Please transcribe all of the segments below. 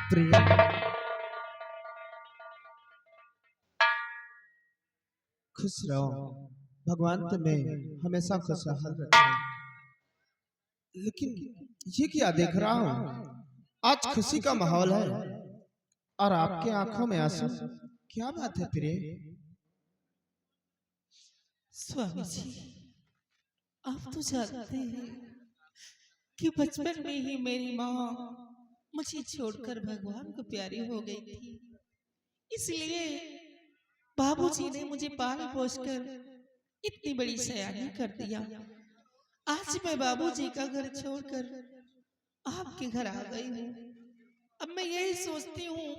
प्रिय, खुश रहो। भगवान तुम्हें हमेशा खुशहाल रखे। लेकिन ये क्या देख रहा हूँ, आज खुशी का माहौल है और आपके आंखों में आंसू। क्या बात है प्रिय? स्वामी जी, आप तो जानते हैं कि बचपन में ही मेरी माँ मुझे छोड़कर भगवान को प्यारी हो गई थी। इसलिए बाबूजी ने मुझे पाल पोस कर इतनी बड़ी सयानी कर दिया। आज मैं बाबूजी का घर छोड़कर आपके घर आ गई हूँ। अब मैं यही सोचती हूँ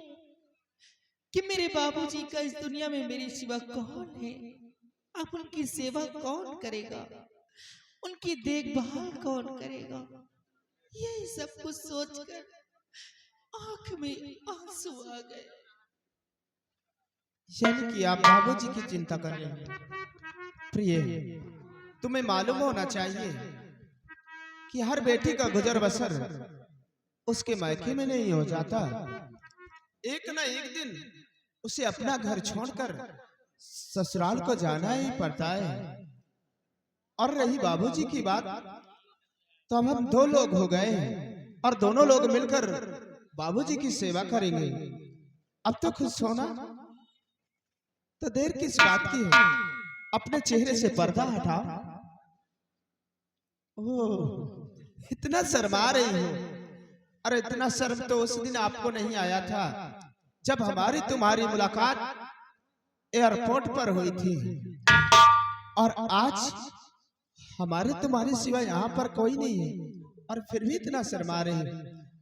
कि मेरे बाबूजी का इस दुनिया में मेरे सिवा कौन है। अब उनकी सेवा कौन करेगा, उनकी देखभाल कौन करेगा। यही सब कुछ सोचकर आंख में आंसू आ गए। यानी कि आप बाबूजी की चिंता कर रहे हैं। प्रिय, तुम्हें मालूम होना चाहिए कि हर बेटी का गुजर बसर उसके मायके में नहीं हो जाता। एक ना एक दिन उसे अपना घर छोड़कर ससुराल को जाना ही पड़ता है। और रही बाबूजी की बात, तो अब हम दो लोग हो गए हैं और दोनों लोग मिलकर बाबूजी की सेवा करेंगे। अब तो खुश होना, तो देर किस बात की है? अपने चेहरे से पर्दा हटाओ। ओह, इतना शर्मा रही हो। अरे इतना शर्म तो उस दिन आपको नहीं आया था जब हमारी तुम्हारी मुलाकात एयरपोर्ट पर हुई थी। और आज हमारे तुम्हारे सिवा यहाँ पर कोई नहीं है और फिर भी इतना शर्मा रही हो।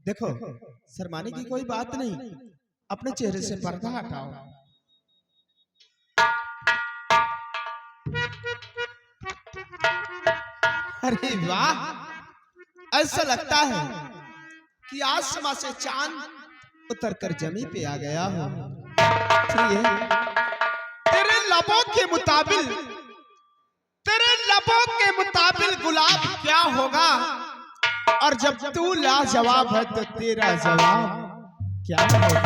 देखो, शर्माने की कोई बात नहीं, अपने चेहरे से पर्दा हटाओ। अरे वाह, ऐसा लगता है कि आसमां से चांद उतर कर जमीन पे आ गया हो। तेरे लबों के मुताबिक, तेरे लबों के मुताबिक गुलाब क्या होगा, और जब तू लाजवाब है तो तेरा जवाब क्या होगा?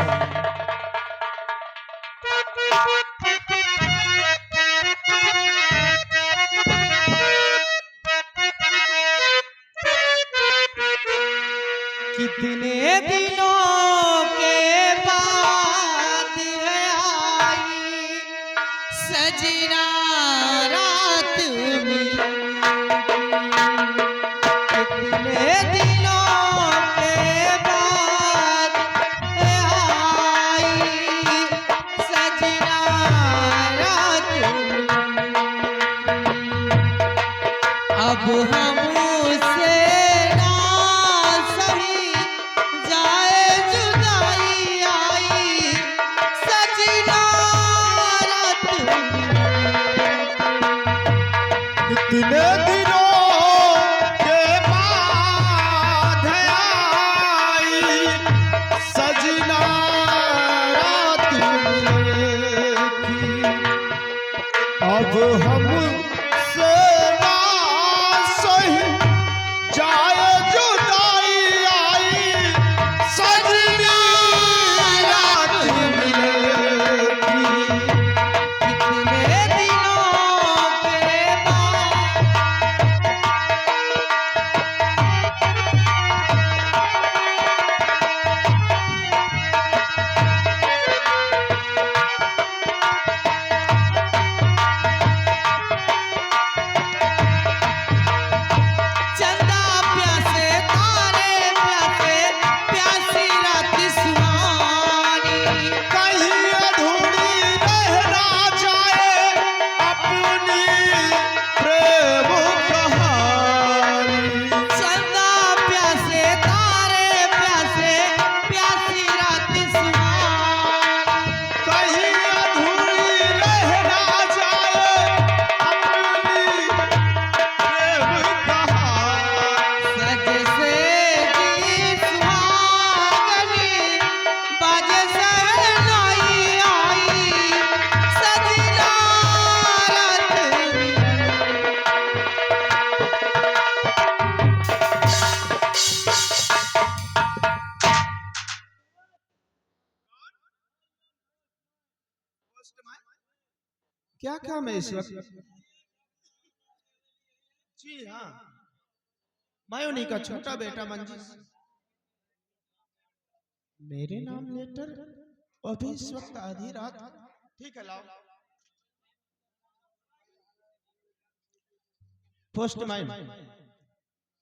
कितने दिनों के बाद है आई सजना रात मिली। कितने दिनों के बाद है आई सजना रात मिली। अब हम उसे ना सही जाए जुदा क्या काम है इस वक्त? जी हाँ, मैं उन्हीं का छोटा बेटा मंजिस। मेरे नाम लेटर अभी इस वक्त आधी रात। ठीक है, लाओ। पोस्टमैन,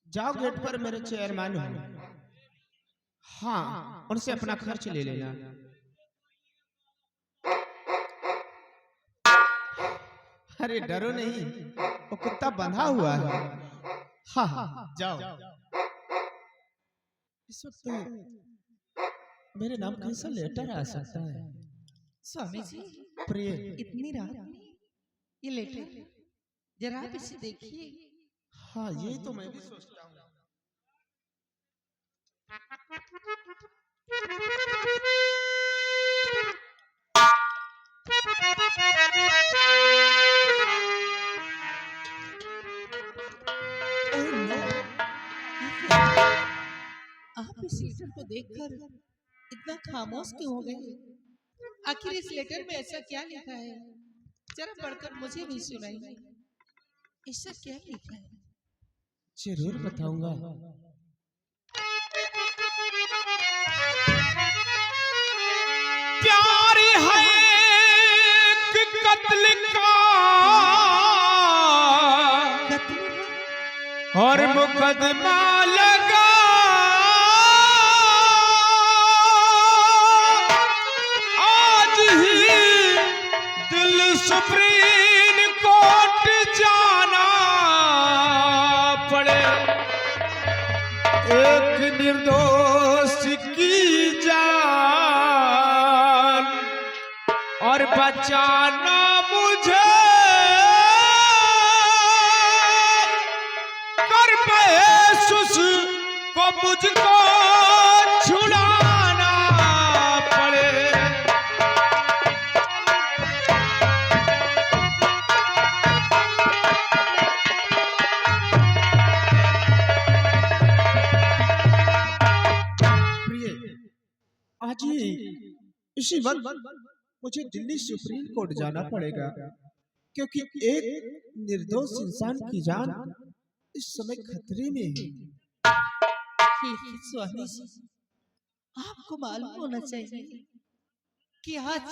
जाओ गेट पर मेरे चेयरमैन हो, हाँ उनसे अपना खर्च ले लेना। अरे डरो नहीं, वो कुत्ता बंधा हुआ है। हाँ हाँ जाओ। इस वक्त मेरे नाम कैसा लेटर आ सकता है? स्वामी जी, प्रिय, इतनी रात में ये लेटर, जरा आप इसे देखिए। हाँ ये तो मैं भी सोचता हूँ। ओह नो, ये क्या है? आप इस लेटर को देखकर इतना खामोश क्यों हो गए? आखिर इस लेटर में ऐसा क्या लिखा है? जरा पढ़कर मुझे भी सुनाइए। ऐसा क्या लिखा है? जरूर बताऊंगा। प्यार है कि कत्ल का और मुकदमा लगा, आज ही दिल सुप्रीम कोर्ट जाना पड़े, एक निर्दोष की जान और बचाना मुझे, कर महसूस को मुझको छुड़ाना पड़े। आज ही इसी वक्त मुझे दिल्ली सुप्रीम कोर्ट जाना पड़ेगा, क्योंकि एक निर्दोष इंसान की जान इस समय खतरे में है। स्वामी जी, आपको मालूम होना चाहिए कि आज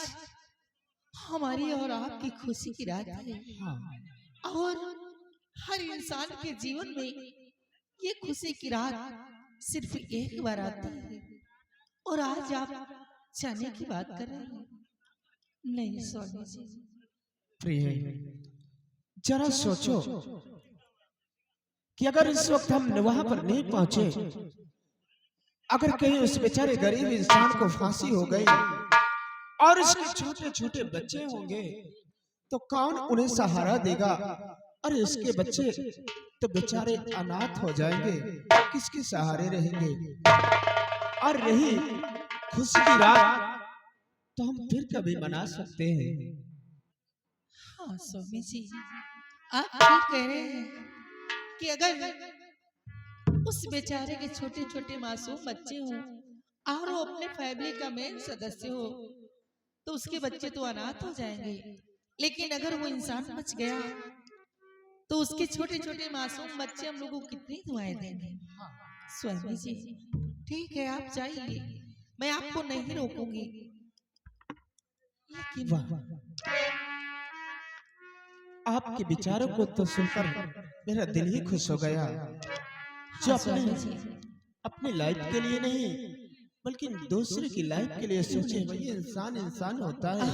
हमारी और आपकी खुशी की रात है। हाँ। और हर इंसान के जीवन में ये खुशी की रात सिर्फ एक बार आती है, और आज आप जाने की बात कर रहे हैं। नहीं स्वामी जी। प्रिय, जरा सोचो कि अगर इस वक्त हम वहां पर नहीं पहुंचे, अगर कहीं उस बेचारे गरीब इंसान को फांसी हो गई और उसके छोटे छोटे बच्चे होंगे, तो कौन उन्हें सहारा देगा? अरे उसके बच्चे तो बेचारे अनाथ हो जाएंगे, किसके सहारे रहेंगे? और रही खुशी की रात, तो हम फिर कभी मना सकते हैं। हाँ स्वामी जी, आप ठीक कह रहे हैं कि अगर उस बेचारे के छोटे छोटे मासूम बच्चे हों और वो अपने फैमिली का मेन सदस्य हो, तो उसके बच्चे तो अनाथ हो जाएंगे। लेकिन अगर वो इंसान बच गया, तो उसके छोटे छोटे मासूम बच्चे हम लोगों को कितनी दुआएं देंगे। स्वामी जी ठीक है, आप जाइए, मैं आपको नहीं रोकूंगी। लेकिन आपके विचारों को तो सुनकर मेरा दिल ही खुश हो गया। जो अपने लाइफ के लिए नहीं बल्कि दूसरे की लाइफ के लिए सोचे, वही इंसान इंसान होता है।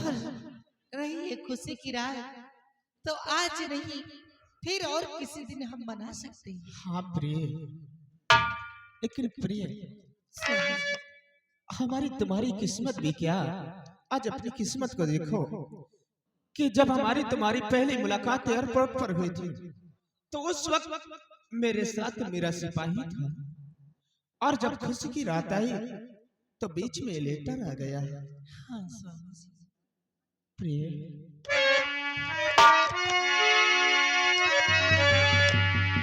रही है खुशी की रात, तो आज नहीं फिर और किसी दिन हम मना सकते हैं। हाँ प्रिय, लेकिन प्रिय हमारी तुम्हारी किस्मत भी क्या, आज अपनी किस्मत को देखो कि जब हमारी तुम्हारी पहली मुलाकात एयरपोर्ट पर हुई थी, तो उस वक्त मेरे साथ मेरा सिपाही था, और जब खुशी की रात आई तो बीच में लेटर आ गया। हाँ स्वामी जी। प्रिय,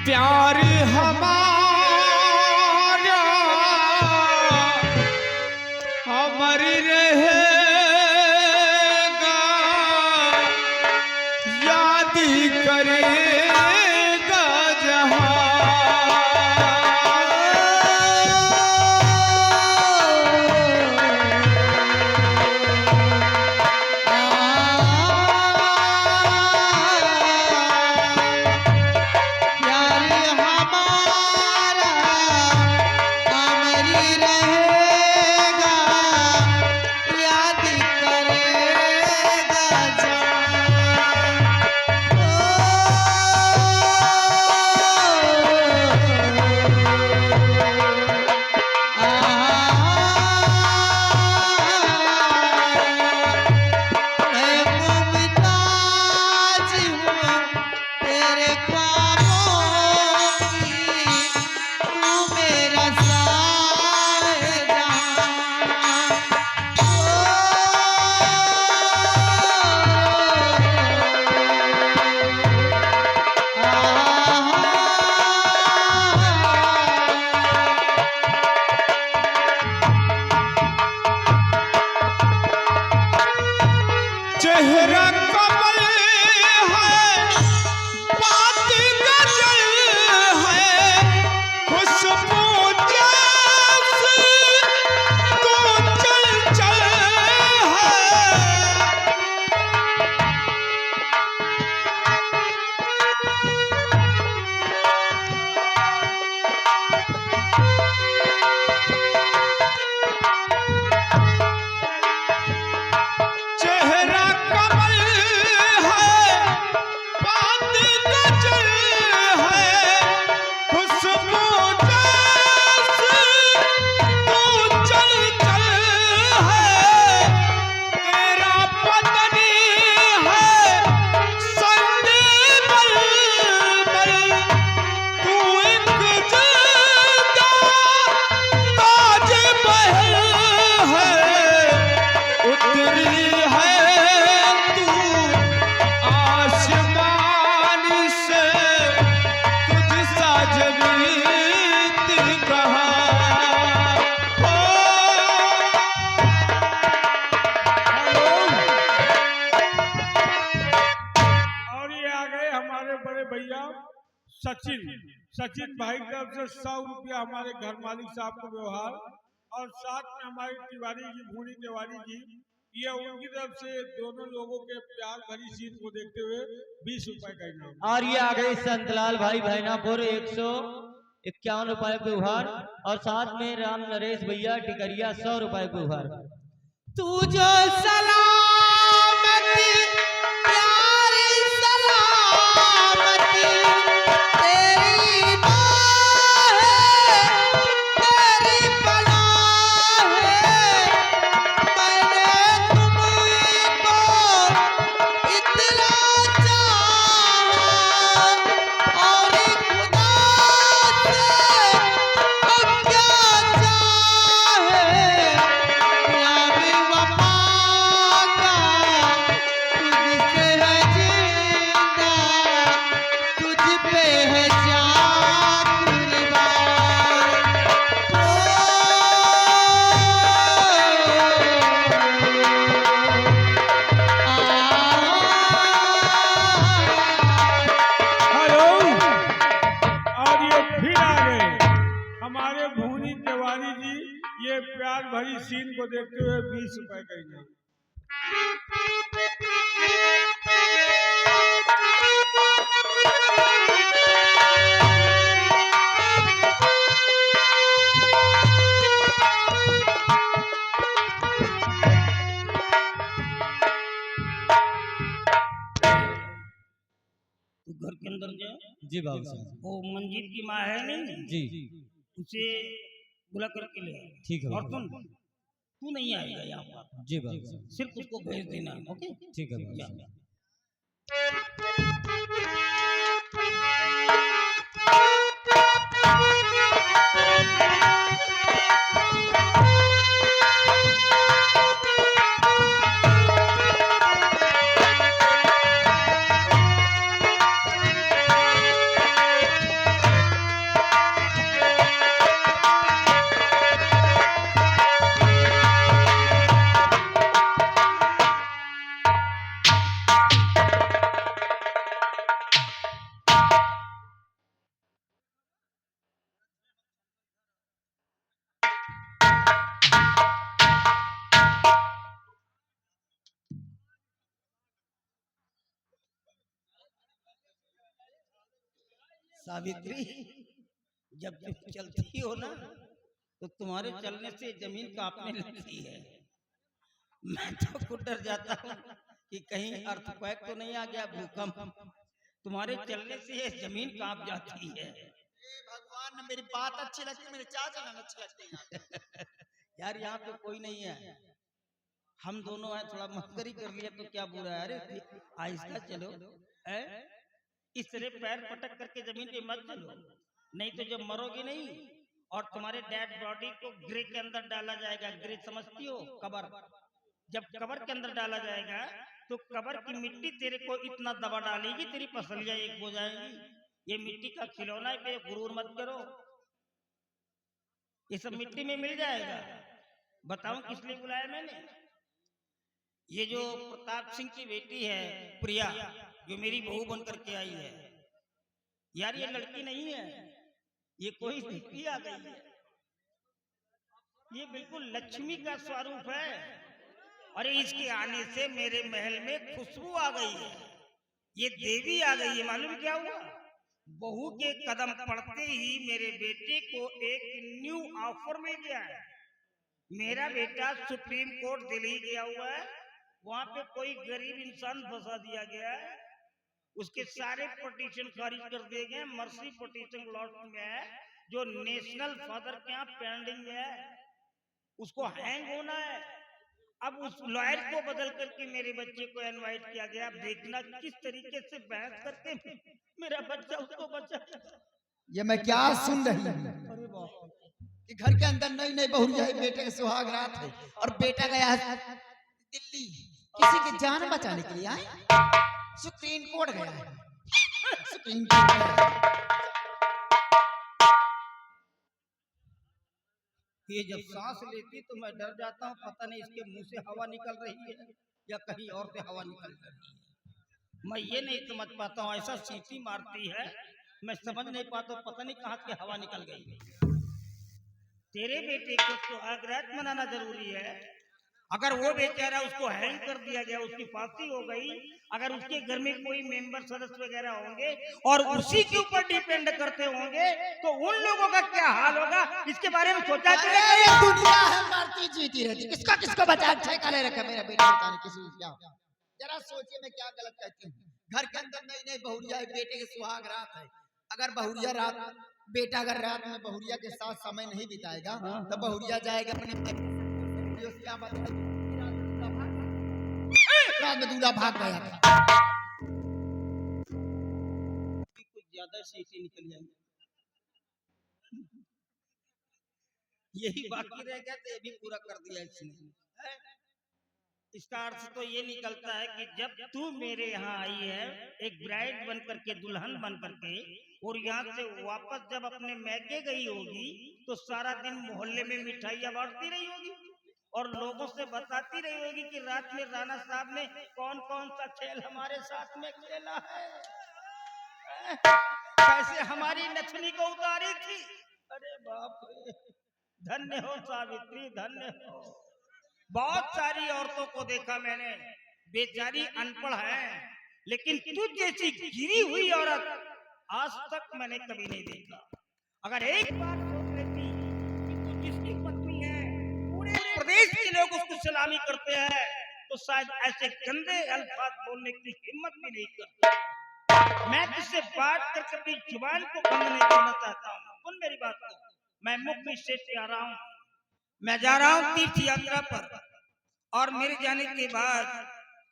प्यार हमारा अमर रहेगा, रहेगा याद करेगा मैं मुमताज हूँ तेरे ख्वाबों की तू मेरा साया चेहरा कमल है, बात गजल है, खुशबू जैसी तू चंचल है। चेहरा कमल है, बात गजल है, खुशबू जैसी तू चंचल है। तेरा बदनी है संग बलबल, तू एक जिंदा ताज महल है। उतरी है तू आसमान से, तुझ सा जमीत कहाँ हो। और ये आ गए हमारे बड़े भैया सचिन। सचिन भाई की तरफ से 100 रुपया हमारे घर मालिक साहब को व्यवहार, और साथ में हमारे तिवारी जी, भूरी तिवारी जी, ये उनकी तरफ से दोनों लोगों के प्यार भरी सीन को देखते हुए 20 रुपए का इनाम। और ये आ गए संतलाल भाई भैनापुर 151 रुपए पे उभार, और साथ में राम नरेश भैया टिकरिया 100 रुपए पे उभार। तू जो सलामती प्यारी सलामती तेरी माँ है तेरी पनाह है। मैंने तुमको इतना चाहा और खुदा से अब क्या चाहे। याद वफा का तुझसे है जिंदा, तुझ पे है जान कुर्बान। हेलो। और ये फिर आ गए हमारे भूरी तिवारी जी, ये प्यार भरी सीन को देखते हुए 20 रुपए का इनाम। तो घर के अंदर जा, जी बाबू साहब। वो मंजीत की माँ है नहीं, जी उसे बुला करके ले आ। ठीक है और बाबू सुन, तू नहीं आएगा यहाँ पर, जी बाबू साहब। सिर्फ उसको भेज देना। ओके, ठीक है बाबू जा। साहब। सावित्री, जब तुम चलती हो ना तो तुम्हारे चलने से जमीन कांपने लगती है। मैं तो खुद डर जाता हूँ कि कहीं अर्थक्वेक तो नहीं आ गया, भूकंप। तुम्हारे चलने से ये जमीन कांप जाती है। भगवान, मेरी बात अच्छी लगती, मेरे चाचा अच्छी लगती। यार यहाँ पे कोई नहीं है, हम दोनों हैं, थोड़ा मस्करी कर लिया तो क्या बुरा है। अरे आहिस्ता चलो, है इस तरह पैर पटक करके जमीन पे मत चलो, नहीं तो जब मरोगे नहीं और तुम्हारे डेड बॉडी को ग्रे के अंदर डाला जाएगा। ग्रे समझती हो? कबर। जब कबर के अंदर डाला जाएगा तो कबर की मिट्टी तेरे को इतना दबा डालेगी, तेरी पसलियां एक हो जाएंगी। ये मिट्टी का खिलौना है, पे गुरूर मत करो, ये सब मिट्टी में मिल जाएगा। बताऊं किस लिए बुलाया मैंने? ये जो प्रताप सिंह की बेटी है प्रिया, जो मेरी बहू बन करके आई है, यार ये लड़की नहीं है, ये कोई स्त्री आ गई है। ये बिल्कुल लक्ष्मी का स्वरूप है। अरे इसके आने से मेरे महल में खुशबू आ गई है, ये देवी आ गई है। मालूम क्या हुआ? बहू के कदम पड़ते ही मेरे बेटे को एक न्यू ऑफर मिल गया है। मेरा बेटा सुप्रीम कोर्ट दिल्ली गया हुआ है, वहां पे कोई गरीब इंसान फंसा दिया गया है, उसके सारे पिटीशन खारिज कर दिए गए। मर्सी पिटीशन लॉट में है, जो नेशनल फादर के यहाँ पेंडिंग में है, उसको हैंग होना है। अब उस लॉयर को बदल करके मेरे बच्चे को इनवाइट किया गया। देखना किस तरीके से बहस करके मेरा बच्चा उसको बचा। ये मैं क्या सुन रही हूँ कि घर के अंदर नई नई बहू है, बेटे के सुहाग रात है और बेटा गया है दिल्ली किसी की जान बचाने के लिए। आए सुप्रीम कोर्ट गया है, सुप्रीम कोर्ट गया। ये जब सांस लेती तो मैं डर जाता हूँ, पता नहीं इसके मुंह से हवा निकल रही है या कहीं और से हवा निकल रही है। मैं ये नहीं समझ पाता हूँ, ऐसा सीटी मारती है मैं समझ नहीं पाता, पता नहीं कहाँ की हवा निकल गई। तेरे बेटे को सुहागरात मनाना जरूरी है। अगर वो बेचारा उसको हैंग कर दिया गया, उसकी फांसी हो गई, अगर उसके घर में कोई मेंबर सदस्य वगैरह होंगे और उसी के ऊपर डिपेंड करते होंगे तो उन लोगों का क्या हाल होगा, इसके बारे में सोचा? दुनिया है मरती जीती रहती, किसका किसको बचा ठेका ले रखा मेरा बेटा बचाने किसी क्या। जरा सोचिए मैं क्या गलत कहती हूँ। घर के अंदर नई नई बहुरिया है, बेटे के सुहाग रात है। अगर बहुरिया रात, बेटा अगर रात में बहुरिया के साथ समय नहीं बिताएगा तो बहुरिया जाएगा अपने क्या बात है, रात में दूल्हा भाग गया था। कुछ ज्यादा सीटी निकल जाएंगे, यही बाकी रह गया तो ये भी पूरा कर दिया इसने। इसका अर्थ तो ये निकलता है कि जब तू मेरे यहाँ आई है एक ब्राइड बन करके, दुल्हन बन करके, और यहाँ से वापस जब अपने मैके गई होगी तो सारा दिन मोहल्ले में मिठाइयाँ बांटती रही होगी और लोगों से बताती रही होगी कि रात में राणा साहब ने कौन कौन सा खेल हमारे साथ में खेला है, कैसे हमारी नथनी को उतारी थी। अरे बाप रे, धन्य हो सावित्री, धन्य हो। बहुत सारी औरतों को देखा मैंने, बेचारी अनपढ़ है, लेकिन तुझ जैसी गिरी हुई औरत आज तक मैंने कभी नहीं देखा। अगर एक बार सोच लेती कि तू जिसकी पत्नी है, पूरे प्रदेश के लोग उसको सलामी करते हैं, तो शायद ऐसे गंदे अल्फाज बोलने की हिम्मत भी नहीं करती। मैं तुझसे बात करके अपनी जुबान को बंद नहीं करना चाहता हूँ। सुन मेरी बात को, मैं मुख्य स्टेज से आ रहा हूँ, मैं जा रहा हूँ तीर्थ यात्रा पर, और मेरे जाने के बाद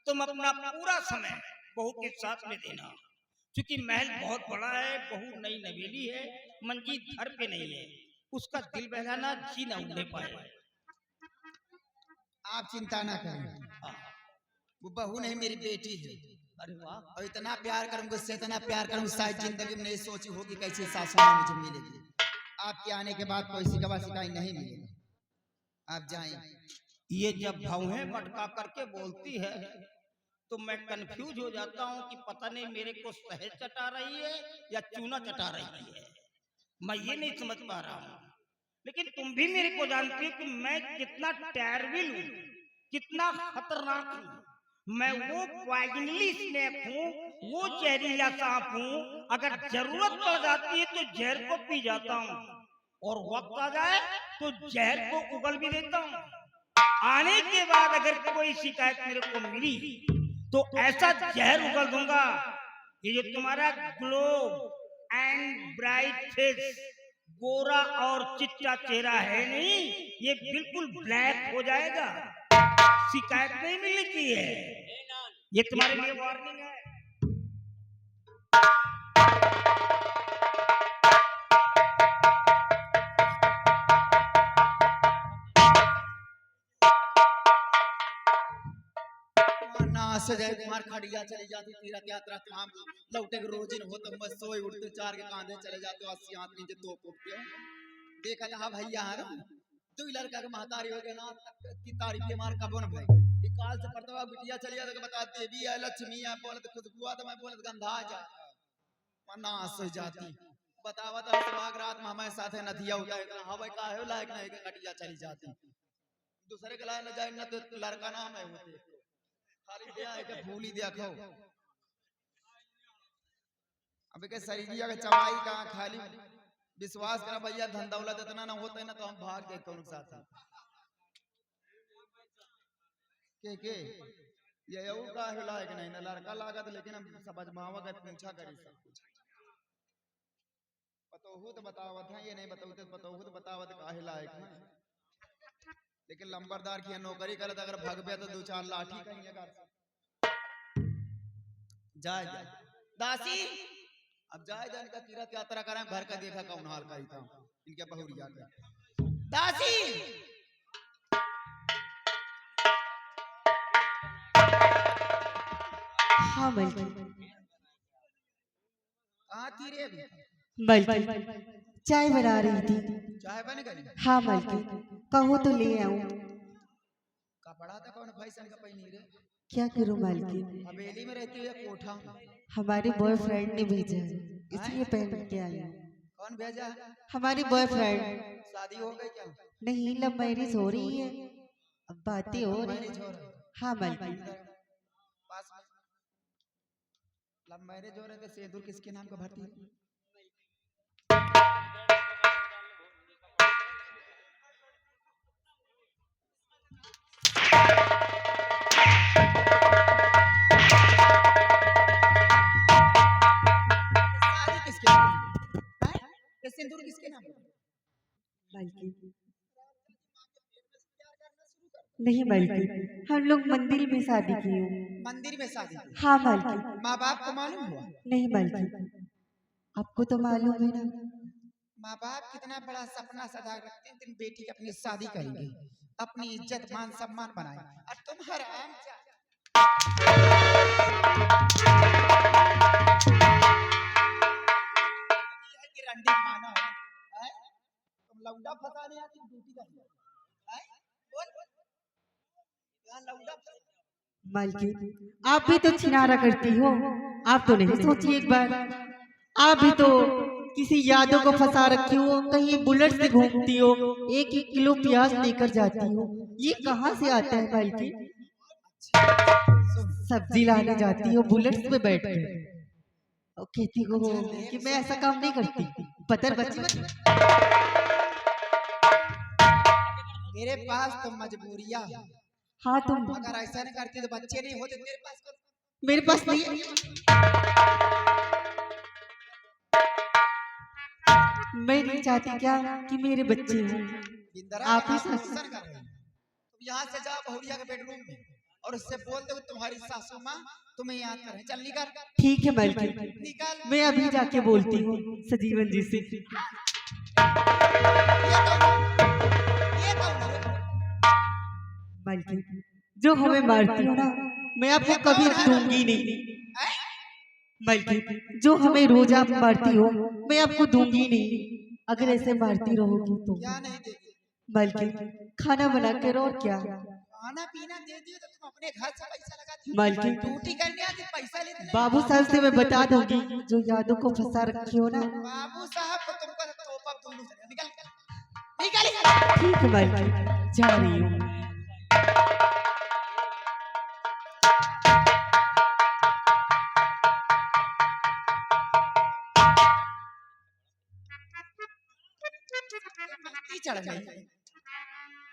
तुम अपना पूरा समय बहू के साथ में देना, क्योंकि महल बहुत बड़ा है, बहू नई नवेली है, मंजीत घर पे नहीं है, उसका दिल बहलाना जी न उड़ने पाए। आप चिंता ना करें, वो बहू नहीं मेरी बेटी है। अरे वाह, और इतना प्यार करूंगा, उससे इतना प्यार करूंगा, शायद जिंदगी में नहीं सोची होगी कैसी सासू माँ मुझे मिलेगी। आपके आने के बाद कोई शिकवा शिकायत नहीं मिलेगा, आप जाएं। ये जब भौहें मटका करके बोलती है तो मैं कंफ्यूज हो जाता हूँ कि पता नहीं मेरे को शहद चटा रही है या चूना चटा रही है, मैं ये नहीं समझ पा रहा हूँ। लेकिन तुम भी मेरे को जानती हो कि मैं कितना टेररिबल हूँ, कितना खतरनाक हूँ। मैं वो पॉइजनली स्नेक हूँ, वो जहरीला सांप हूँ, अगर जरूरत पड़ जाती है तो जहर को पी जाता हूँ। और वक्त आ जाए तो जहर को उगल भी देता हूँ। आने के बाद अगर कोई शिकायत मेरे को मिली तो ऐसा जहर उगल दूंगा, ये जो तुम्हारा ग्लो एंड ब्राइट फेस, गोरा और चिट्टा चेहरा है नहीं, ये बिल्कुल ब्लैक हो जाएगा। शिकायत नहीं मिलनी चाहिए, ये तुम्हारे लिए वार्निंग है। ना से जाए तुम्हार खड़िया चली जाती तीरथ यात्रा तमाम लौटे के रोज हो तुम बस सोए उठते चार के कांधे चले जाते हो 80 हाथ नीचे तो पोपते हो। देखा जहाँ भैया है ना दो लड़का के महतारी हो गए ना की तारीफ के मार कबो न भाई ये काल से पड़ता हुआ बिटिया चली जाती बता देवी है लक्ष्मी है बोलत खुशबू तो मैं बोलत गंधा जाता वरना से जाती बतावा तो सुहाग रात में हमारे साथ है नदिया उठा है हवा का है लायक नहीं के कटिया चली जाती दूसरे के लाए न जाए न तो लड़का नाम है होते खाली दिया है कि भूल ही दिया खाओ अबे के शरीरिया के चवाई का खाली विश्वास करा भैया धन दौलत इतना ना होता है ना तो हम भाग गए कौन साथ के ये यू का हिला है कि नहीं ना लड़का लागत लेकिन हम समझ मावा का पूछा करी सब कुछ बताओ तो बतावत है ये नहीं बताओ तो बतावत का हिला है कि लेकिन लंबरदार की नौकरी करे अगर भाग गया तो दो चार लाठी कहीं जाए जाए दासी अब जाए जाने का तीरथ यात्रा करें भर का देखा कौन हाल का ही था इनके बहुरिया का दासी हाँ मलकी कहाँ थी रे अभी मलकी चाय बना रही थी। चाय बन गई हाँ मलकी कहो तो ले आऊं। कपड़ा तो कौन फैशन का पहनी रे क्या करूं मलकी, हवेली में रहती है कोठा हमारे बॉयफ्रेंड ने भेजा है इसलिए पहन के आई हूं। कौन भेजा हमारे बॉयफ्रेंड शादी हो गई क्या नहीं लव मैरिज हो रही है, अब बातें हो रही मैरिज हो है। रहा हाँ मलकी पास में लव मैरिज हो रहे थे सिंदूर किसके नाम का भरती है सिंदूर किसके नाम मलकी नहीं मलकी हम लोग मंदिर में शादी की हूँ। मंदिर में शादी हाँ मलकी माँ बाप को मालूम हुआ नहीं मलकी आपको तो मालूम है ना। माँ बाप कितना बड़ा सपना सजा रखते हैं दिन बेटी की अपनी शादी करेंगे अपनी इज्जत मान सम्मान बनाए और तुम हराम रंडी माना है तुम लौंडा फंसाने आती ड्यूटी कर है बोल यहाँ लौंडा मलकी आप भी तो छिनारा करती हो, आप तो नहीं सोची एक बार, आप भी तो किसी यादों को फंसा रखी हो, कहीं बुलेट से घूमती हो, 1-1 किलो प्याज लेकर जाती हो, ये कहाँ से आता है मलकी। सब्जी लाने जाती हो बुलेट पे बैठ कर और कहती हो कि मैं ऐसा काम नहीं करती, पतर बच्ची मेरे पास तो मजबूरियां हाँ तुम अगर ऐसा नहीं करती तो बच्चे नहीं होते तेरे पास मेरे पास नहीं है। मैं नहीं चाहती क्या कि मेरे बच्चे हों, आप ही कर रहे हैं तुम यहाँ से जाओ बहुरिया के बेडरूम में और उससे बोल दो तुम्हारी सासू माँ तुम्हें याद करें चल निकल। ठीक है मलकी निकल मैं अभी जाके बोलती हूँ सजीवन जी से। मलकी जो हमें मारती हो ना मैं आपको कभी दूंगी नहीं। मलकी जो हमें रोज आप मारती हो मैं आपको दूंगी नहीं, अगर ऐसे मारती रहोगी तो। क्या नहीं देगी मलकी खाना बना कर और क्या, खाना पीना दे दियो तो तुम अपने घर से पैसा लगाती हो, मलकी ड्यूटी करने आती पैसा लेते नहीं। बाबू साहब से मैं बता दूंगी जो यादों को फंसा रखी हो ना। बाबू साहब को तुमको तोपा दोनों से निकल निकल। ठीक है मलकी जा रही हूँ। चढ़ गई।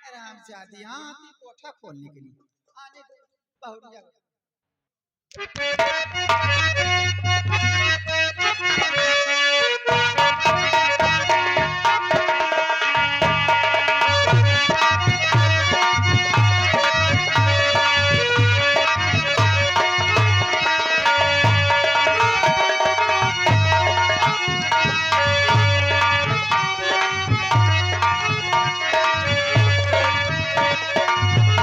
आराम से आती यहाँ आती कोठा खोलने के लिए आने बहुरिया